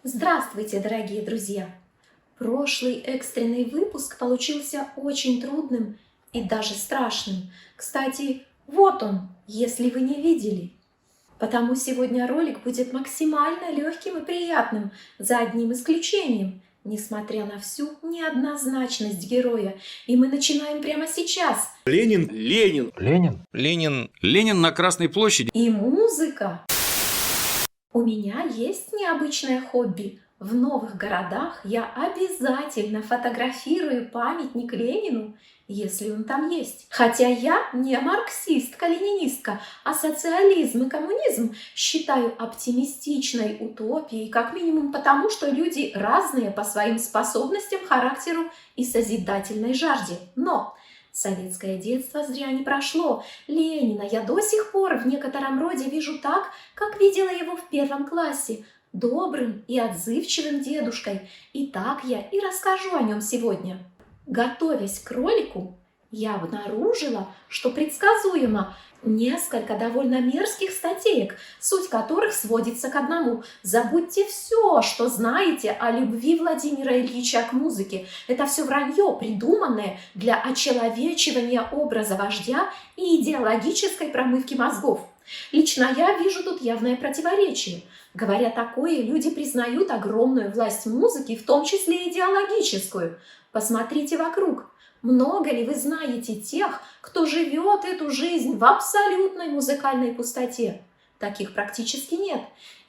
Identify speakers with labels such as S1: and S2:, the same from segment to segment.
S1: Здравствуйте, дорогие друзья! Прошлый экстренный выпуск получился очень трудным и даже страшным. Кстати, вот он, если вы не видели. Потому сегодня ролик будет максимально легким и приятным, за одним исключением, несмотря на всю неоднозначность героя. И мы начинаем прямо сейчас.
S2: Ленин на Красной площади.
S1: И музыка. У меня есть необычное хобби. В новых городах я обязательно фотографирую памятник Ленину, если он там есть. Хотя я не марксистка-ленинистка, а социализм и коммунизм считаю оптимистичной утопией, как минимум потому, что люди разные по своим способностям, характеру и созидательной жажде. Но советское детство зря не прошло. Ленина я до сих пор в некотором роде вижу так, как видела его в 1 классе, добрым и отзывчивым дедушкой. И так я и расскажу о нем сегодня. Готовясь к ролику, я обнаружила, что предсказуемо несколько довольно мерзких статеек, суть которых сводится к одному: забудьте все, что знаете о любви Владимира Ильича к музыке. Это все вранье, придуманное для очеловечивания образа вождя и идеологической промывки мозгов. Лично я вижу тут явное противоречие. Говоря такое, люди признают огромную власть музыки, в том числе идеологическую. Посмотрите вокруг. Много ли вы знаете тех, кто живет эту жизнь в абсолютной музыкальной пустоте? Таких практически нет.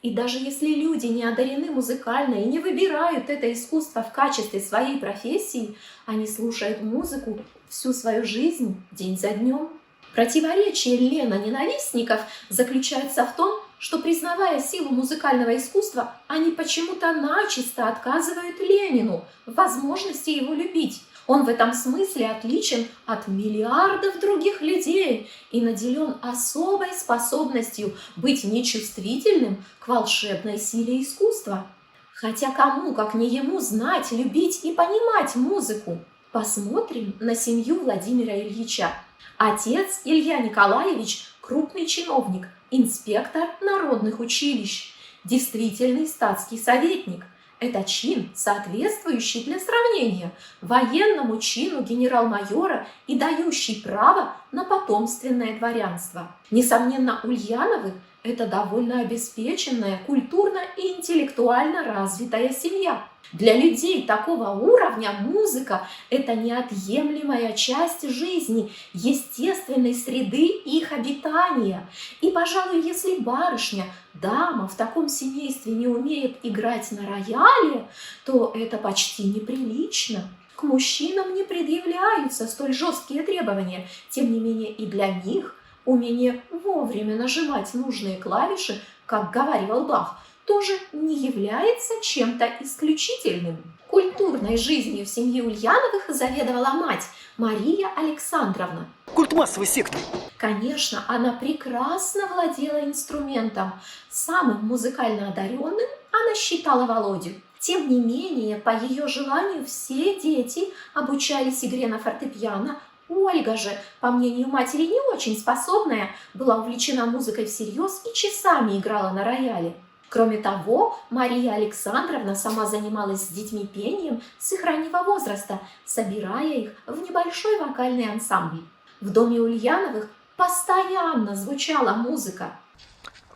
S1: И даже если люди не одарены музыкально и не выбирают это искусство в качестве своей профессии, они слушают музыку всю свою жизнь, день за днем. Противоречие Лена-ненавистников заключается в том, что, признавая силу музыкального искусства, они почему-то начисто отказывают Ленину в возможности его любить. Он в этом смысле отличен от миллиардов других людей и наделен особой способностью быть нечувствительным к волшебной силе искусства. Хотя кому, как не ему, знать, любить и понимать музыку? Посмотрим на семью Владимира Ильича. Отец Илья Николаевич – крупный чиновник, инспектор народных училищ, действительный статский советник. Это чин, соответствующий для сравнения военному чину генерал-майора и дающий право на потомственное дворянство. Несомненно, Ульяновы – это довольно обеспеченная, культурно и интеллектуально развитая семья. Для людей такого уровня музыка – это неотъемлемая часть жизни, естественной среды их обитания. И, пожалуй, если барышня, дама в таком семействе не умеет играть на рояле, то это почти неприлично. К мужчинам не предъявляются столь жесткие требования. Тем не менее, и для них умение вовремя нажимать нужные клавиши, как говаривал Бах, тоже не является чем-то исключительным. Культурной жизнью в семье Ульяновых заведовала мать Мария Александровна.
S3: Культ массовой секты.
S1: Конечно, она прекрасно владела инструментом. Самым музыкально одаренным она считала Володю. Тем не менее, по ее желанию все дети обучались игре на фортепиано. Ольга же, по мнению матери не очень способная, была увлечена музыкой всерьез и часами играла на рояле. Кроме того, Мария Александровна сама занималась с детьми пением с их раннего возраста, собирая их в небольшой вокальный ансамбль. В доме Ульяновых постоянно звучала музыка.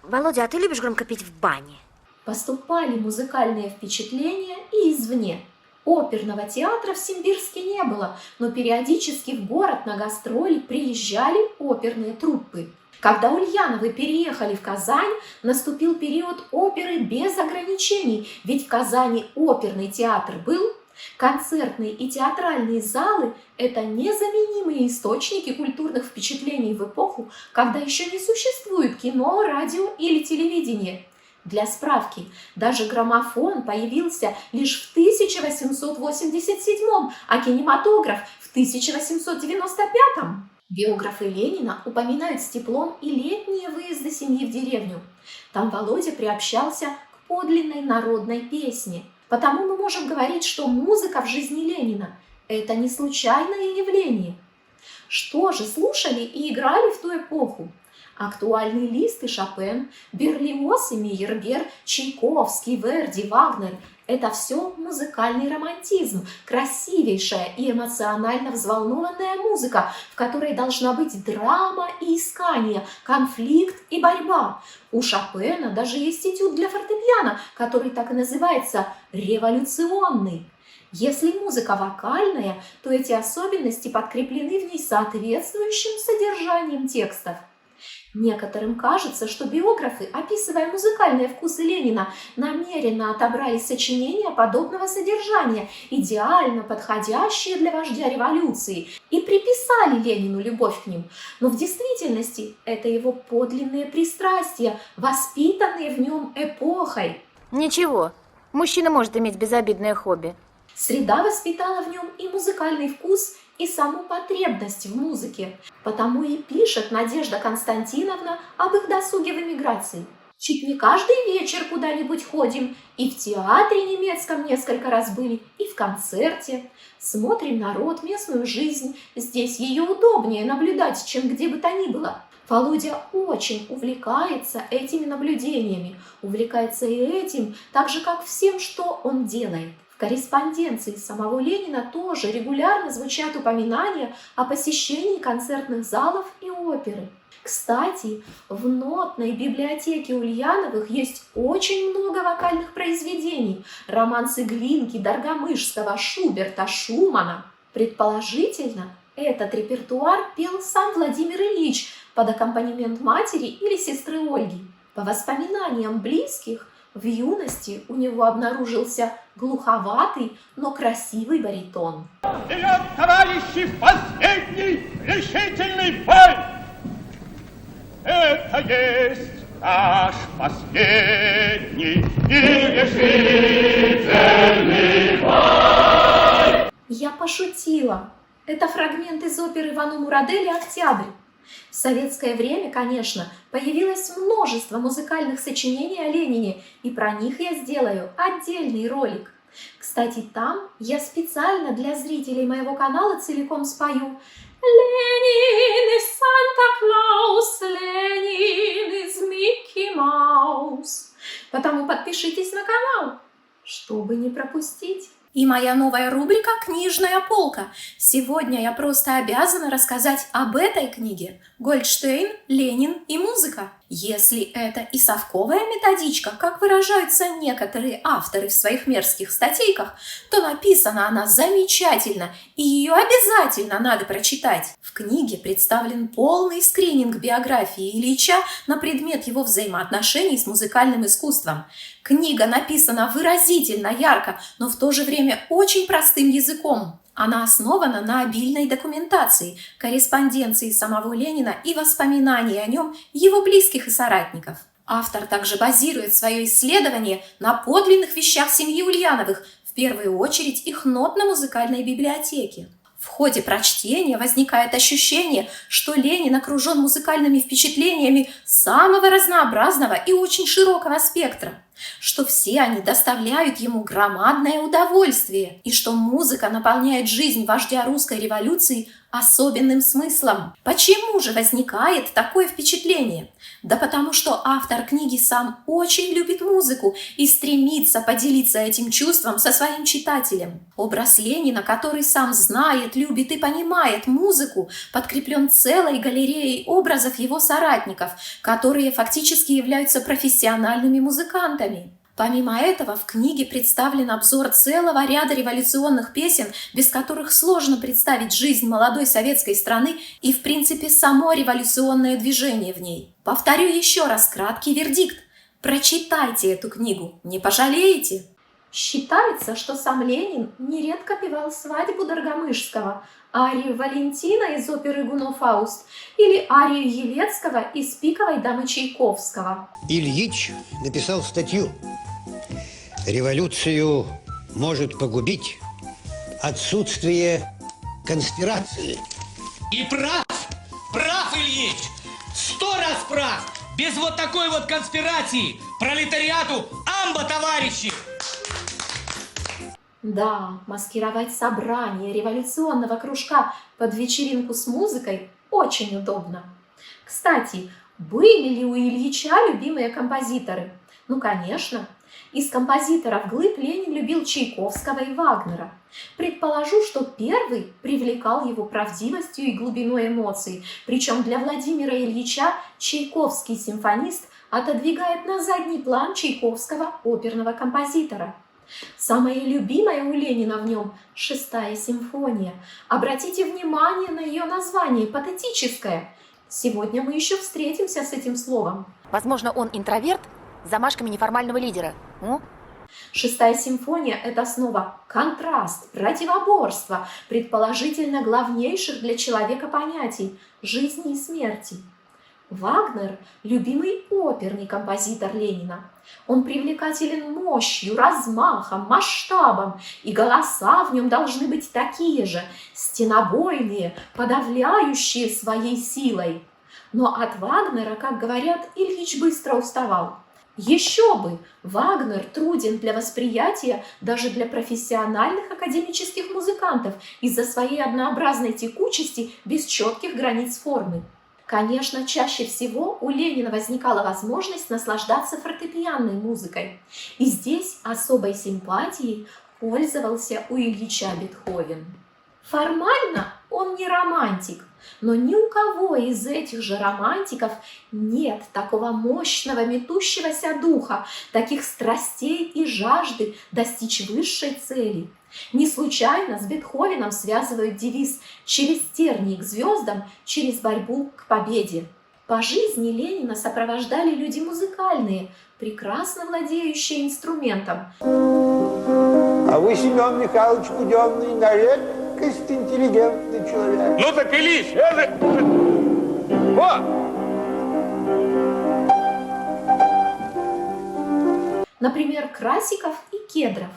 S4: Володя, а ты любишь громко петь в бане?
S1: Поступали музыкальные впечатления и извне. Оперного театра в Симбирске не было, но периодически в город на гастроли приезжали оперные труппы. Когда Ульяновы переехали в Казань, наступил период оперы без ограничений, ведь в Казани оперный театр был. Концертные и театральные залы – это незаменимые источники культурных впечатлений в эпоху, когда еще не существует кино, радио или телевидение. Для справки, даже граммофон появился лишь в 1887, а кинематограф в 1895. Биографы Ленина упоминают с теплом и летние выезды семьи в деревню. Там Володя приобщался к подлинной народной песне. Потому мы можем говорить, что музыка в жизни Ленина – это не случайное явление. Что же слушали и играли в ту эпоху? Актуальный Лист и Шопен, Берлиоз и Мейербер, Чайковский, Верди, Вагнер – это все музыкальный романтизм, красивейшая и эмоционально взволнованная музыка, в которой должна быть драма и искание, конфликт и борьба. У Шопена даже есть этюд для фортепиано, который так и называется «революционный». Если музыка вокальная, то эти особенности подкреплены в ней соответствующим содержанием текстов. Некоторым кажется, что биографы, описывая музыкальные вкусы Ленина, намеренно отобрали сочинения подобного содержания, идеально подходящие для вождя революции, и приписали Ленину любовь к ним. Но в действительности это его подлинные пристрастия, воспитанные в нем эпохой.
S4: Ничего, мужчина может иметь безобидное хобби.
S1: Среда воспитала в нем и музыкальный вкус, и саму потребность в музыке. Потому и пишет Надежда Константиновна об их досуге в эмиграции. Чуть не каждый вечер куда-нибудь ходим, и в театре немецком несколько раз были, и в концерте. Смотрим народ, местную жизнь. Здесь ее удобнее наблюдать, чем где бы то ни было. Володя очень увлекается этими наблюдениями, увлекается и этим, так же, как всем, что он делает. В корреспонденции самого Ленина тоже регулярно звучат упоминания о посещении концертных залов и оперы. Кстати, в нотной библиотеке Ульяновых есть очень много вокальных произведений. Романсы Глинки, Доргомышского, Шуберта, Шумана. Предположительно, этот репертуар пел сам Владимир Ильич под аккомпанемент матери или сестры Ольги. По воспоминаниям близких, в юности у него обнаружился глуховатый, но красивый баритон.
S3: Вперед, товарищи, в последний решительный бой! Это есть наш последний и решительный бой!
S1: Я пошутила. Это фрагмент из оперы Вано Мурадели «Октябрь». В советское время, конечно, появилось множество музыкальных сочинений о Ленине, и про них я сделаю отдельный ролик. Кстати, там я специально для зрителей моего канала целиком спою «Ленин из Санта-Клаус, Ленин из Микки Маус». Потому подпишитесь на канал, чтобы не пропустить. И моя новая рубрика «Книжная полка». Сегодня я просто обязана рассказать об этой книге «Гольдштейн, Ленин и музыка». Если это и совковая методичка, как выражаются некоторые авторы в своих мерзких статейках, то написана она замечательно, и ее обязательно надо прочитать. В книге представлен полный скрининг биографии Ильича на предмет его взаимоотношений с музыкальным искусством. Книга написана выразительно, ярко, но в то же время очень простым языком. Она основана на обильной документации, корреспонденции самого Ленина и воспоминаний о нем его близких и соратников. Автор также базирует свое исследование на подлинных вещах семьи Ульяновых, в первую очередь их нотно-музыкальной библиотеки. В ходе прочтения возникает ощущение, что Ленин окружен музыкальными впечатлениями самого разнообразного и очень широкого спектра, что все они доставляют ему громадное удовольствие и что музыка наполняет жизнь вождя русской революции особенным смыслом. Почему же возникает такое впечатление? Да потому что автор книги сам очень любит музыку и стремится поделиться этим чувством со своим читателем. Образ Ленина, который сам знает, любит и понимает музыку, подкреплен целой галереей образов его соратников, которые фактически являются профессиональными музыкантами. Помимо этого, в книге представлен обзор целого ряда революционных песен, без которых сложно представить жизнь молодой советской страны и, в принципе, само революционное движение в ней. Повторю еще раз краткий вердикт. Прочитайте эту книгу, не пожалеете. Считается, что сам Ленин нередко певал свадьбу Доргомышского, арию Валентина из оперы «Гуно Фауст» или арию Елецкого из «Пиковой дамы» Чайковского.
S5: Ильич написал статью «Революцию может погубить отсутствие конспирации».
S6: И прав Ильич, 100 раз прав. Без вот такой вот конспирации пролетариату амба, товарищи!
S1: Да, маскировать собрание революционного кружка под вечеринку с музыкой очень удобно. Кстати, Были ли у Ильича любимые композиторы? Ну, конечно. Из композиторов глыб Ленин любил Чайковского и Вагнера. Предположу, что первый привлекал его правдивостью и глубиной эмоций, причем для Владимира Ильича чайковский симфонист отодвигает на задний план чайковского оперного композитора. Самое любимое у Ленина в нем – «Шестая симфония». Обратите внимание на ее название – патетическое. Сегодня мы еще встретимся с этим словом.
S4: Возможно, он интроверт с замашками неформального лидера.
S1: Шестая симфония – это снова контраст, противоборство, предположительно главнейших для человека понятий – жизни и смерти. Вагнер – любимый оперный композитор Ленина. Он привлекателен мощью, размахом, масштабом, и голоса в нем должны быть такие же, стенобойные, подавляющие своей силой. Но от Вагнера, как говорят, Ильич быстро уставал. Еще бы! Вагнер труден для восприятия даже для профессиональных академических музыкантов из-за своей однообразной текучести без четких границ формы. Конечно, чаще всего у Ленина возникала возможность наслаждаться фортепианной музыкой. И здесь особой симпатией пользовался у Ильича Бетховен. Формально он не романтик, но ни у кого из этих же романтиков нет такого мощного метущегося духа, таких страстей и жажды достичь высшей цели. Не случайно с Бетховеном связывают девиз «Через тернии к звездам, через борьбу к победе». По жизни Ленина сопровождали люди музыкальные, прекрасно владеющие инструментом.
S7: А вы, Семен Михайлович, Буденный, на редкость интеллигентный человек.
S3: Ну так, Ильич, это... Вот!
S1: Например, Красиков и Кедров.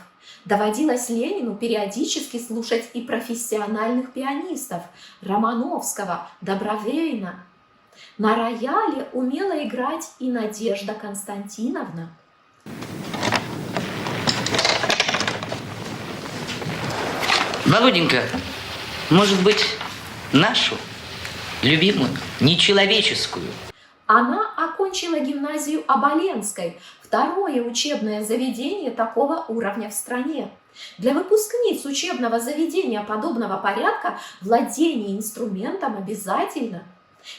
S1: Доводилось Ленину периодически слушать и профессиональных пианистов – Романовского, Добровейна. На рояле умела играть и Надежда Константиновна.
S8: Володенька, может быть, нашу, любимую, нечеловеческую?
S1: Она окончила гимназию Оболенской, второе учебное заведение такого уровня в стране. Для выпускниц учебного заведения подобного порядка владение инструментом обязательно.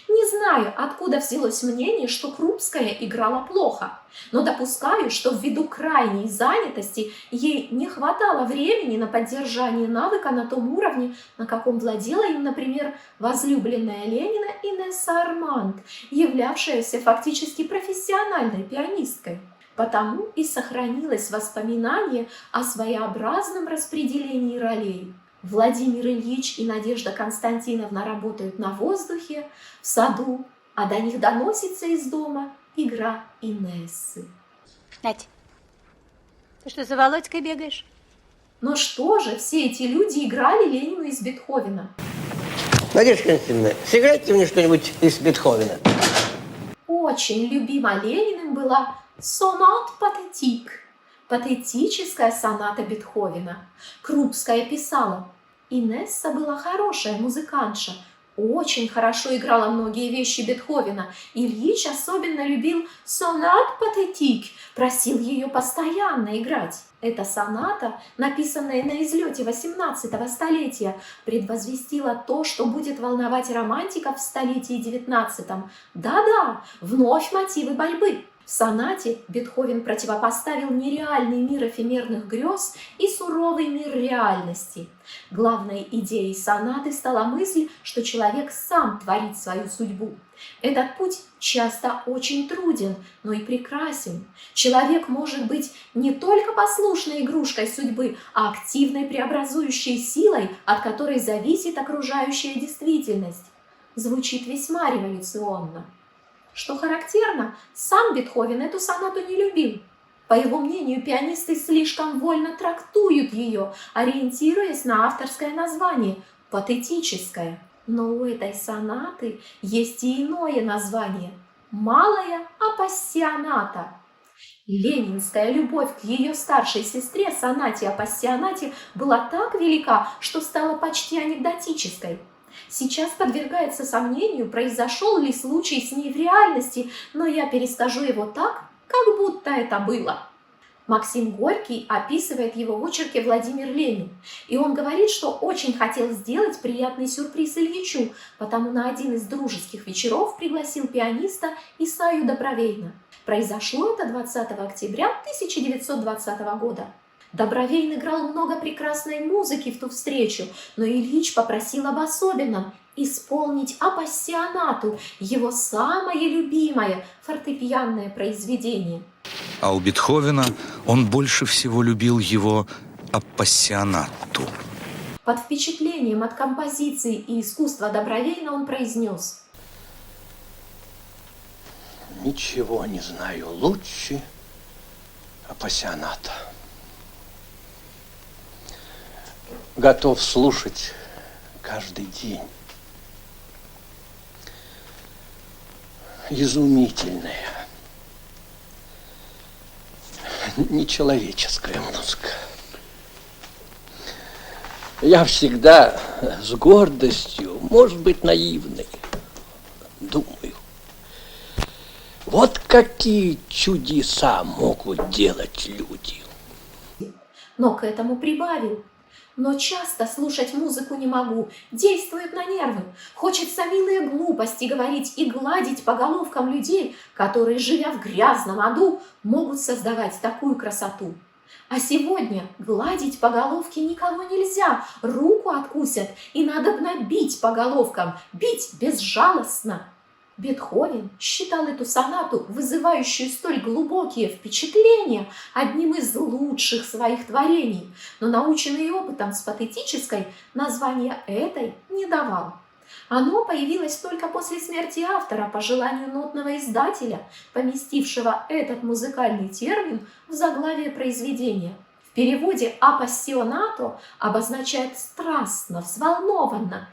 S1: Не знаю, откуда взялось мнение, что Крупская играла плохо, но допускаю, что ввиду крайней занятости ей не хватало времени на поддержание навыка на том уровне, на каком владела им, например, возлюбленная Ленина Инесса Арманд, являвшаяся фактически профессиональной пианисткой. Потому и сохранилось воспоминание о своеобразном распределении ролей. Владимир Ильич и Надежда Константиновна работают на воздухе, в саду, а до них доносится из дома игра Инессы.
S4: Надь, ты что, за Володькой бегаешь?
S1: Но что же, все эти люди играли Ленину из Бетховена.
S5: Надежда Константиновна, сыграйте мне что-нибудь из Бетховена.
S1: Очень любима Лениным была сонат патетик, патетическая соната Бетховена. Крупская писала: Инесса была хорошая музыкантша, очень хорошо играла многие вещи Бетховена. Ильич особенно любил сонат патетик, просил ее постоянно играть. Эта соната, написанная на излете 18 столетия, предвозвестила то, что будет волновать романтиков в столетии 19. Да-да, вновь мотивы борьбы. В сонате Бетховен противопоставил нереальный мир эфемерных грез и суровый мир реальности. Главной идеей сонаты стала мысль, что человек сам творит свою судьбу. Этот путь часто очень труден, но и прекрасен. Человек может быть не только послушной игрушкой судьбы, а активной преобразующей силой, от которой зависит окружающая действительность. Звучит весьма революционно. Что характерно, сам Бетховен эту сонату не любил. По его мнению, пианисты слишком вольно трактуют ее, ориентируясь на авторское название – патетическое. Но у этой сонаты есть и иное название – малая апассионата. Ленинская любовь к ее старшей сестре, сонате апассионате, была так велика, что стала почти анекдотической. Сейчас подвергается сомнению, произошел ли случай с ней в реальности, но я перескажу его так, как будто это было. Максим Горький описывает его в очерке «Владимир Ленин», и он говорит, что очень хотел сделать приятный сюрприз Ильичу, потому на один из дружеских вечеров пригласил пианиста Исаю Добровейна. Произошло это 20 октября 1920 года. Добровейн играл много прекрасной музыки в ту встречу, но Ильич попросил об особенном – исполнить «Апассионату», его самое любимое фортепианное произведение.
S9: А у Бетховена он больше всего любил его «Апассионату».
S1: Под впечатлением от композиции и искусства Добровейна он произнес:
S5: Ничего не знаю лучше «Апассионата». Готов слушать каждый день. Изумительная, нечеловеческая музыка. Я всегда с гордостью, может быть, наивной, думаю, вот какие чудеса могут делать люди.
S1: Но к этому прибавил: но часто слушать музыку не могу, действует на нервы. Хочется милые глупости говорить и гладить по головкам людей, которые, живя в грязном аду, могут создавать такую красоту. А сегодня гладить по головке никого нельзя, руку откусят, и надобно бить по головкам, бить безжалостно. Бетховен считал эту сонату, вызывающую столь глубокие впечатления, одним из лучших своих творений, но наученный опытом с патетической название этой не давал. Оно появилось только после смерти автора по желанию нотного издателя, поместившего этот музыкальный термин в заглавие произведения. В переводе «апассионато» обозначает «страстно», «взволнованно».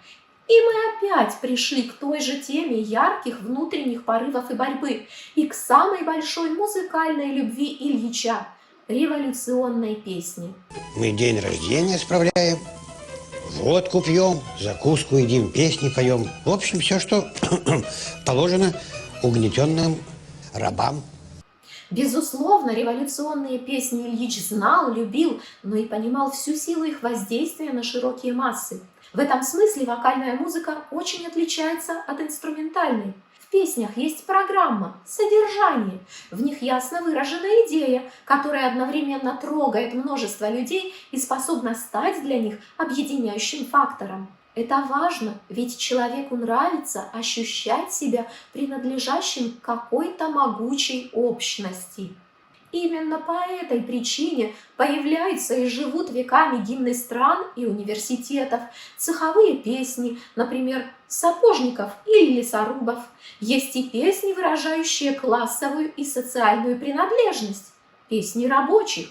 S1: И мы опять пришли к той же теме ярких внутренних порывов и борьбы, и к самой большой музыкальной любви Ильича – революционной песне.
S10: Мы день рождения справляем, водку пьем, закуску едим, песни поем. В общем, все, что положено угнетенным рабам.
S1: Безусловно, революционные песни Ильич знал, любил, но и понимал всю силу их воздействия на широкие массы. В этом смысле вокальная музыка очень отличается от инструментальной. В песнях есть программа, содержание, в них ясно выражена идея, которая одновременно трогает множество людей и способна стать для них объединяющим фактором. Это важно, ведь человеку нравится ощущать себя принадлежащим к какой-то могучей общности. Именно по этой причине появляются и живут веками гимны стран и университетов, цеховые песни, например, сапожников или лесорубов. Есть и песни, выражающие классовую и социальную принадлежность, песни рабочих.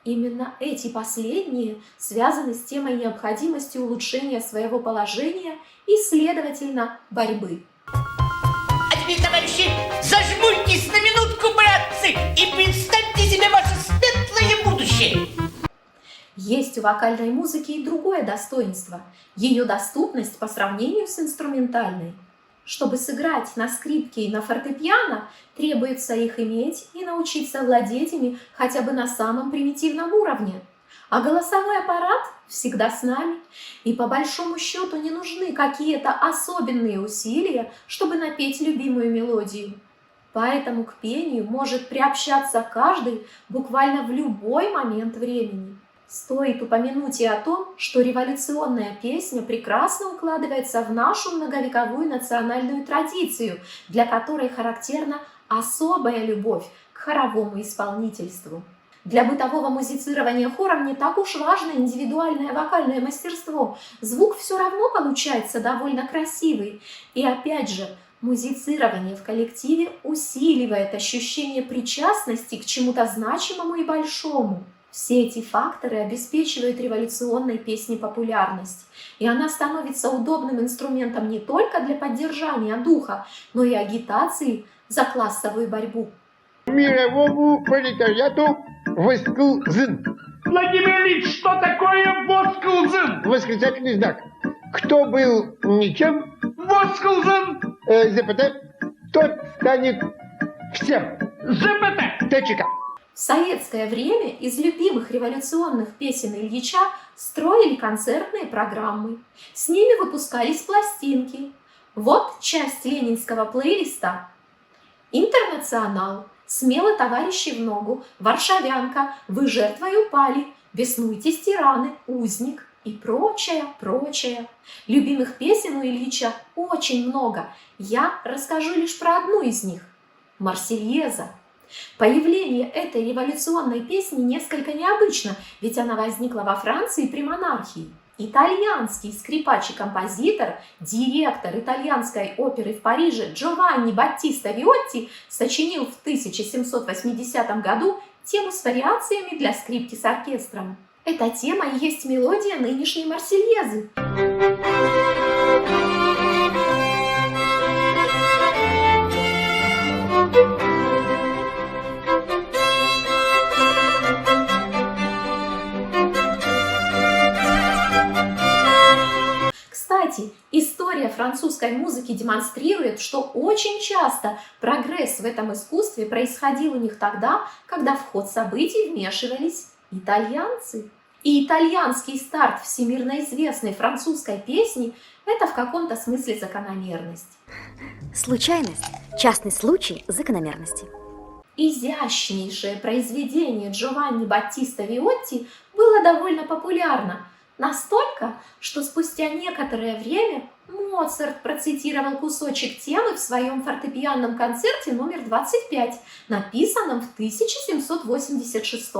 S1: Именно эти последние связаны с темой необходимости улучшения своего положения и, следовательно, борьбы.
S8: А теперь, товарищи, зажмурьтесь на минутку, братцы, и представьте себе ваше светлое будущее.
S1: Есть у вокальной музыки и другое достоинство – ее доступность по сравнению с инструментальной. Чтобы сыграть на скрипке и на фортепиано, требуется их иметь и научиться владеть ими хотя бы на самом примитивном уровне. А голосовой аппарат всегда с нами, и по большому счету не нужны какие-то особенные усилия, чтобы напеть любимую мелодию. Поэтому к пению может приобщаться каждый буквально в любой момент времени. Стоит упомянуть и о том, что революционная песня прекрасно укладывается в нашу многовековую национальную традицию, для которой характерна особая любовь к хоровому исполнительству. Для бытового музицирования хором не так уж важно индивидуальное вокальное мастерство. Звук все равно получается довольно красивый. И опять же, музицирование в коллективе усиливает ощущение причастности к чему-то значимому и большому. Все эти факторы обеспечивают революционной песне популярность, и она становится удобным инструментом не только для поддержания духа, но и агитации за классовую борьбу.
S7: Мировому пролетариату восклзын.
S3: Владимир Ильич, что такое восклзын?
S7: Восклицательный знак. кто был ничем,
S3: Восклзен!
S7: ЗПТ, тот станет всем.
S3: ЗПТ!
S7: ТЧК.
S1: В советское время из любимых революционных песен Ильича строили концертные программы. С ними выпускались пластинки. Вот часть ленинского плейлиста. «Интернационал», «Смело, товарищи, в ногу», «Варшавянка», «Вы жертвой упали», «Беснуйтесь, тираны», «Узник» и прочее, прочее. Любимых песен у Ильича очень много. Я расскажу лишь про одну из них – «Марсельеза». Появление этой революционной песни несколько необычно, ведь она возникла во Франции при монархии. Итальянский скрипач и композитор, директор итальянской оперы в Париже Джованни Баттиста Виотти сочинил в 1780 году тему с вариациями для скрипки с оркестром. Эта тема и есть мелодия нынешней Марсельезы. Кстати, история французской музыки демонстрирует, что очень часто прогресс в этом искусстве происходил у них тогда, когда в ход событий вмешивались итальянцы. И итальянский старт всемирно известной французской песни – это в каком-то смысле закономерность.
S4: Случайность, частный случай закономерности.
S1: Изящнейшее произведение Джованни Баттиста Виотти было довольно популярно, настолько, что спустя некоторое время Моцарт процитировал кусочек темы в своем фортепианном концерте номер 25, написанном в 1786.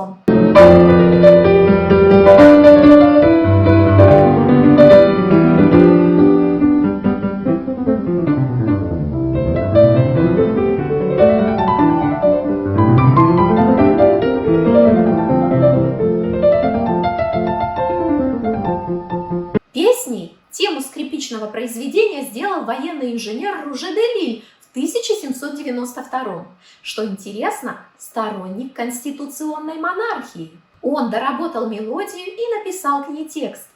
S1: Песней тему скрипичного произведения сделал военный инженер Руже де Лиль в 1792. Что интересно, сторонник конституционной монархии. Он доработал мелодию и написал к ней текст.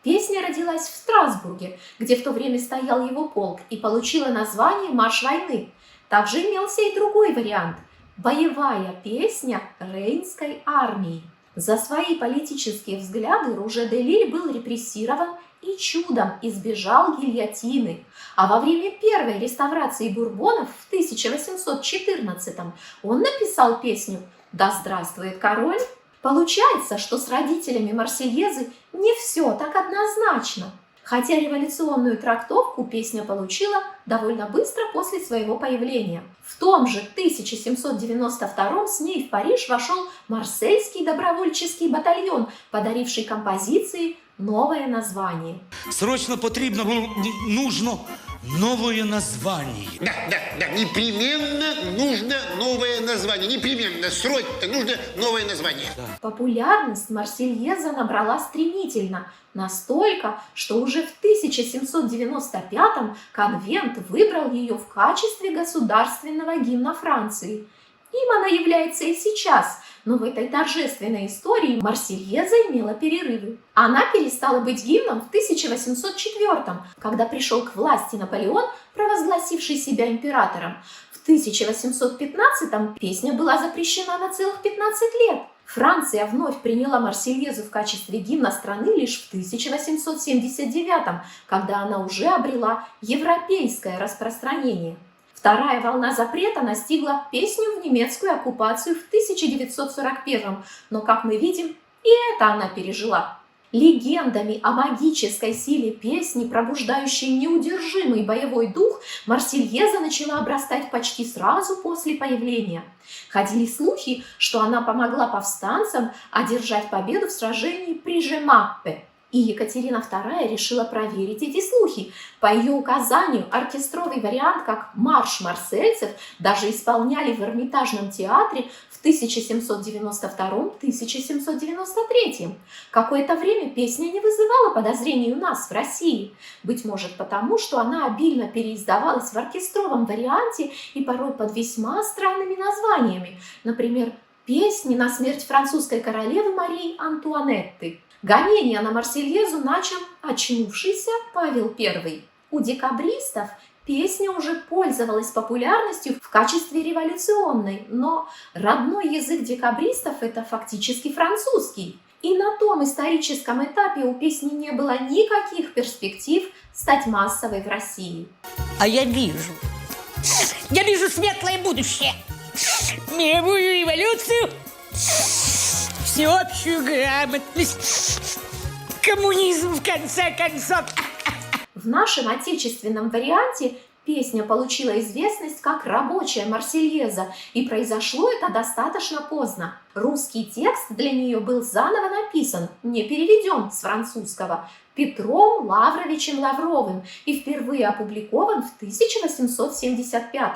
S1: Песня родилась в Страсбурге, где в то время стоял его полк, и получила название «Марш войны». Также имелся и другой вариант – боевая песня Рейнской армии. За свои политические взгляды Руже де Лиль был репрессирован и чудом избежал гильотины. А во время первой реставрации Бурбонов в 1814-м он написал песню «Да здравствует король». Получается, что с родителями Марсельезы не все так однозначно. Хотя революционную трактовку песня получила довольно быстро после своего появления. В том же 1792 с ней в Париж вошел Марсельский добровольческий батальон, подаривший композиции новое название.
S6: Срочно потрібно, нужно новое название.
S10: Да, непременно нужно новое название. Непременно, срочно нужно новое название.
S1: Популярность Марсельеза набрала стремительно, настолько, что уже в 1795-м конвент выбрал ее в качестве государственного гимна Франции. Им она является и сейчас, но в этой торжественной истории Марсельеза имела перерывы. Она перестала быть гимном в 1804-м, когда пришел к власти Наполеон, провозгласивший себя императором. В 1815-м песня была запрещена на целых 15 лет. Франция вновь приняла Марсельезу в качестве гимна страны лишь в 1879-м, когда она уже обрела европейское распространение. Вторая волна запрета настигла песню в немецкую оккупацию в 1941-м, но, как мы видим, и это она пережила. Легендами о магической силе песни, пробуждающей неудержимый боевой дух, Марсельеза начала обрастать почти сразу после появления. Ходили слухи, что она помогла повстанцам одержать победу в сражении при Жемаппе. И Екатерина II решила проверить эти слухи. По ее указанию оркестровый вариант, как «Марш марсельцев», даже исполняли в Эрмитажном театре в 1792-1793. Какое-то время песня не вызывала подозрений у нас в России. Быть может потому, что она обильно переиздавалась в оркестровом варианте и порой под весьма странными названиями. Например, Песни на смерть французской королевы Марии Антуанетты. Гонения на Марсельезу начал очнувшийся Павел I. У декабристов песня уже пользовалась популярностью в качестве революционной, но родной язык декабристов – это фактически французский. И на том историческом этапе у песни не было никаких перспектив стать массовой в России.
S8: А я вижу светлое будущее, мировую революцию, всеобщую грамотность, коммунизм в конце концов.
S1: В нашем отечественном варианте песня получила известность как «Рабочая Марсельеза», и произошло это достаточно поздно. Русский текст для нее был заново написан, не переведен с французского, Петром Лавровичем Лавровым и впервые опубликован в 1875.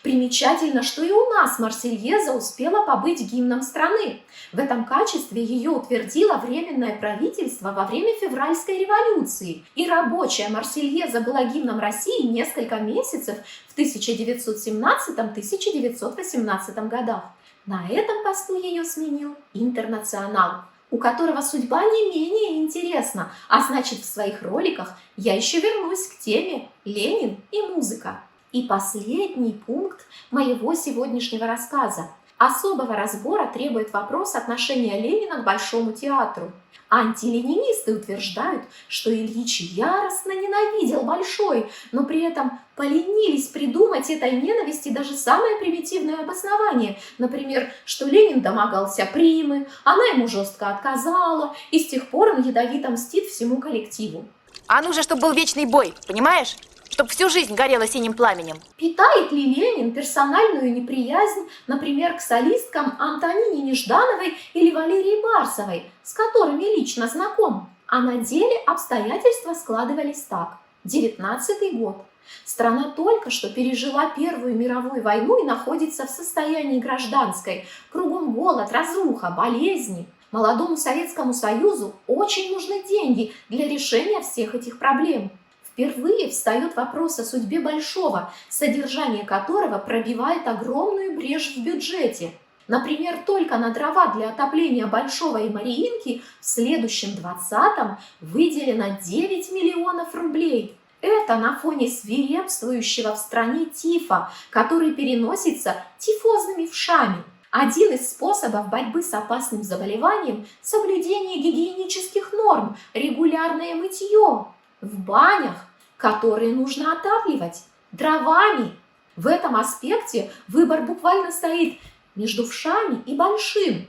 S1: Примечательно, что и у нас Марсельеза успела побыть гимном страны. В этом качестве ее утвердило Временное правительство во время Февральской революции. И рабочая Марсельеза была гимном России несколько месяцев в 1917-1918 годах. На этом посту ее сменил Интернационал, у которого судьба не менее интересна, а значит, в своих роликах я еще вернусь к теме «Ленин и музыка». И последний пункт моего сегодняшнего рассказа. Особого разбора требует вопрос отношения Ленина к Большому театру. Антиленинисты утверждают, что Ильич яростно ненавидел Большой, но при этом поленились придумать этой ненависти даже самое примитивное обоснование. Например, что Ленин домогался примы, она ему жестко отказала, и с тех пор он ядовито мстит всему коллективу.
S4: А нужно, чтобы был вечный бой, понимаешь? Чтобы всю жизнь горело синим пламенем.
S1: Питает ли Ленин персональную неприязнь, например, к солисткам Антонине Неждановой или Валерии Барсовой, с которыми лично знаком? А на деле обстоятельства складывались так. 19-й год. Страна только что пережила Первую мировую войну и находится в состоянии гражданской. Кругом голод, разруха, болезни. Молодому Советскому Союзу очень нужны деньги для решения всех этих проблем. Впервые встает вопрос о судьбе Большого, содержание которого пробивает огромную брешь в бюджете. Например, только на дрова для отопления Большого и Мариинки в следующем 20-м выделено 9 миллионов рублей. Это на фоне свирепствующего в стране тифа, который переносится тифозными вшами. Один из способов борьбы с опасным заболеванием – соблюдение гигиенических норм, регулярное мытье. В банях, которые нужно отапливать, дровами. В этом аспекте выбор буквально стоит между вшами и Большим.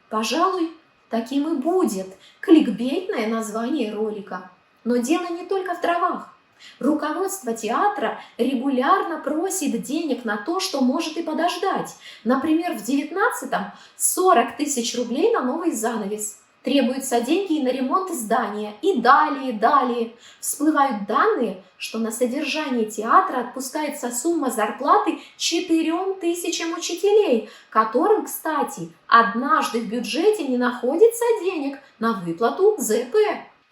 S1: Пожалуй, таким и будет кликбейтное название ролика. Но дело не только в дровах. Руководство театра регулярно просит денег на то, что может и подождать. Например, в 19-м 40 тысяч рублей на новый занавес. Требуются деньги и на ремонт здания. И далее. Всплывают данные, что на содержание театра отпускается сумма зарплаты 4000 учителей, которым, кстати, однажды в бюджете не находится денег на выплату ЗП.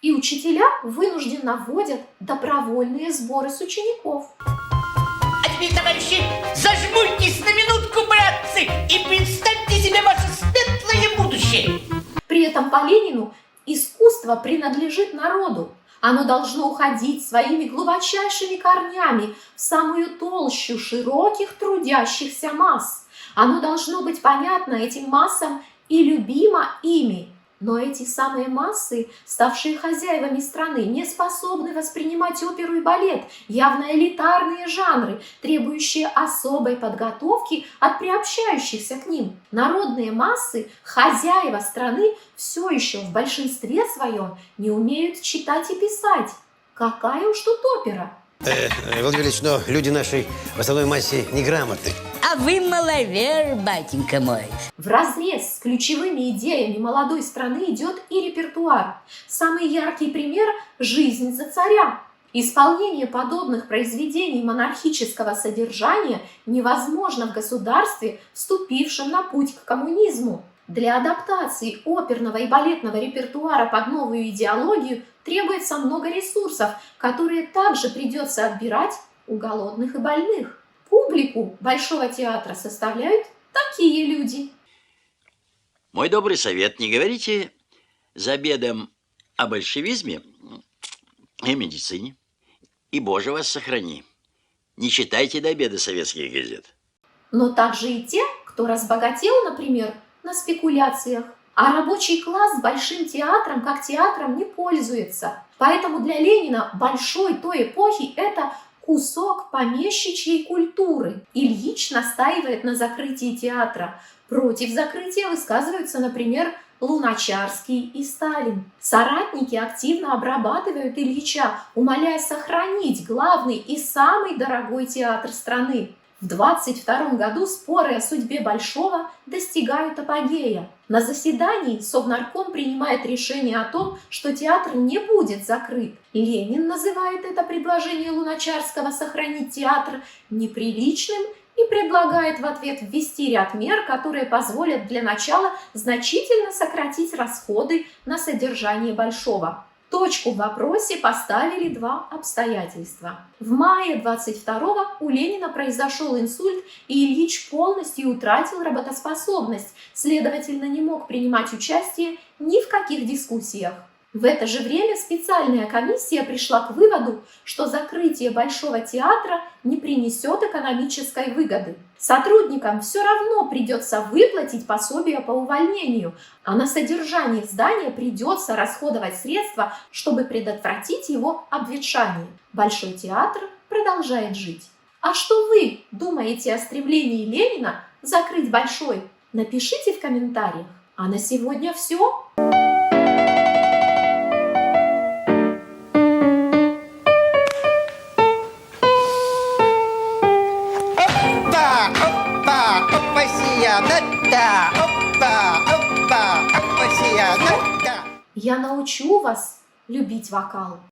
S1: И учителя вынужденно вводят добровольные сборы с учеников.
S8: А теперь, товарищи, зажмурьтесь на минутку, братцы, и представьте себе ваше светлое будущее.
S1: При этом по Ленину искусство принадлежит народу. Оно должно уходить своими глубочайшими корнями в самую толщу широких трудящихся масс. Оно должно быть понятно этим массам и любимо ими. Но эти самые массы, ставшие хозяевами страны, не способны воспринимать оперу и балет, явно элитарные жанры, требующие особой подготовки от приобщающихся к ним. Народные массы, хозяева страны, все еще в большинстве своем не умеют читать и писать. Какая уж тут опера?
S10: Владимир Ильич, но люди нашей в основной массе неграмотны.
S8: А вы маловер, батенька мой.
S1: Вразрез с ключевыми идеями молодой страны идет и репертуар. Самый яркий пример – «Жизнь за царя». Исполнение подобных произведений монархического содержания невозможно в государстве, вступившем на путь к коммунизму. Для адаптации оперного и балетного репертуара под новую идеологию требуется много ресурсов, которые также придется отбирать у голодных и больных. Публику Большого театра составляют такие люди.
S11: Мой добрый совет, не говорите за обедом о большевизме и медицине. И, Боже, вас сохрани. Не читайте до обеда советских газет.
S1: Но также и те, кто разбогател, например, на спекуляциях. А рабочий класс большим театром как театром не пользуется. Поэтому для Ленина большой той эпохи – это кусок помещичьей культуры. Ильич настаивает на закрытии театра. Против закрытия высказываются, например, Луначарский и Сталин. Соратники активно обрабатывают Ильича, умоляя сохранить главный и самый дорогой театр страны. В 1922 году споры о судьбе Большого достигают апогея. На заседании Совнарком принимает решение о том, что театр не будет закрыт. Ленин называет это предложение Луначарского сохранить театр неприличным и предлагает в ответ ввести ряд мер, которые позволят для начала значительно сократить расходы на содержание Большого. Точку в вопросе поставили два обстоятельства. В мае 22-го у Ленина произошел инсульт, и Ильич полностью утратил работоспособность, следовательно, не мог принимать участие ни в каких дискуссиях. В это же время специальная комиссия пришла к выводу, что закрытие Большого театра не принесет экономической выгоды. Сотрудникам все равно придется выплатить пособие по увольнению, а на содержание здания придется расходовать средства, чтобы предотвратить его обветшание. Большой театр продолжает жить. А что вы думаете о стремлении Ленина закрыть Большой? Напишите в комментариях. А на сегодня все. Я научу вас любить вокал.